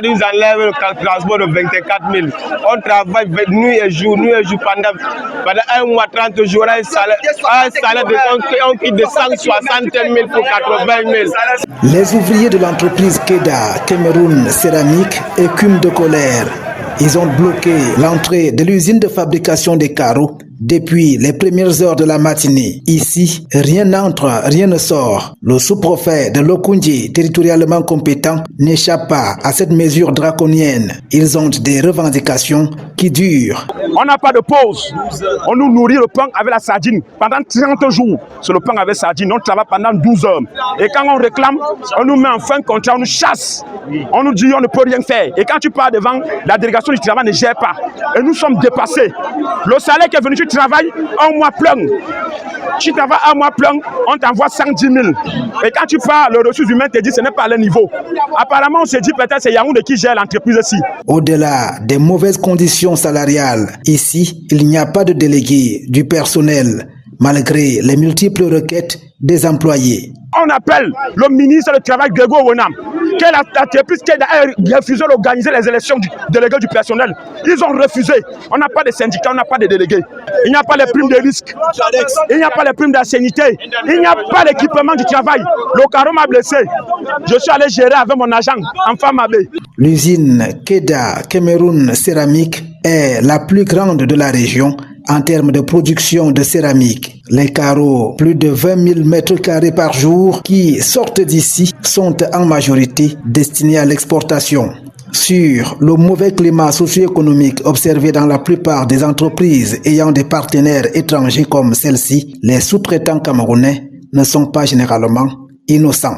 Ils enlèvent le transport de 24 000. On travaille nuit et jour pendant 1 mois, 30 jours. Un salaire on quitte de 160 000 pour 80 000. Les ouvriers de l'entreprise Keda, Cameroun Céramique, écument de colère. Ils ont bloqué l'entrée de l'usine de fabrication des carreaux depuis les premières heures de la matinée. Ici, rien n'entre, rien ne sort. Le sous-préfet de Lokoundji, territorialement compétent, n'échappe pas à cette mesure draconienne. Ils ont des revendications qui durent. On n'a pas de pause. On nous nourrit le pain avec la sardine pendant 30 jours. C'est le pain avec sardine. On travaille pendant 12 heures. Et quand on réclame, on nous met en fin de contrat, on nous chasse. On nous dit on ne peut rien faire. Et quand tu pars devant, la délégation du travail ne gère pas. Et nous sommes dépassés. Le salaire qui est venu, tu travailles un mois plein. Tu travailles un mois plein, on t'envoie 110 000. Et quand tu pars, le ressources humaines te dit que ce n'est pas le niveau. Apparemment, on se dit peut-être c'est Yaoundé qui gère l'entreprise ici. Au-delà des mauvaises conditions salariales, ici, il n'y a pas de délégué du personnel, malgré les multiples requêtes des employés. On appelle le ministre du Travail, Grégoire Wonam, quelle entreprise qui a refusé d'organiser les élections du délégué du personnel. Ils ont refusé. On n'a pas de syndicat, on n'a pas de délégués. Il n'y a pas les primes de risque. Il n'y a pas les primes d'ancienneté. Il n'y a pas l'équipement du travail. Le carreau m'a blessé. Je suis allé gérer avec mon agent en femme abbé. L'usine Keda Cameroun Céramique est la plus grande de la région en termes de production de céramique. Les carreaux, plus de 20 000 mètres carrés par jour qui sortent d'ici, sont en majorité destinés à l'exportation. Sur le mauvais climat socio-économique observé dans la plupart des entreprises ayant des partenaires étrangers comme celle-ci, les sous-traitants camerounais ne sont pas généralement innocents.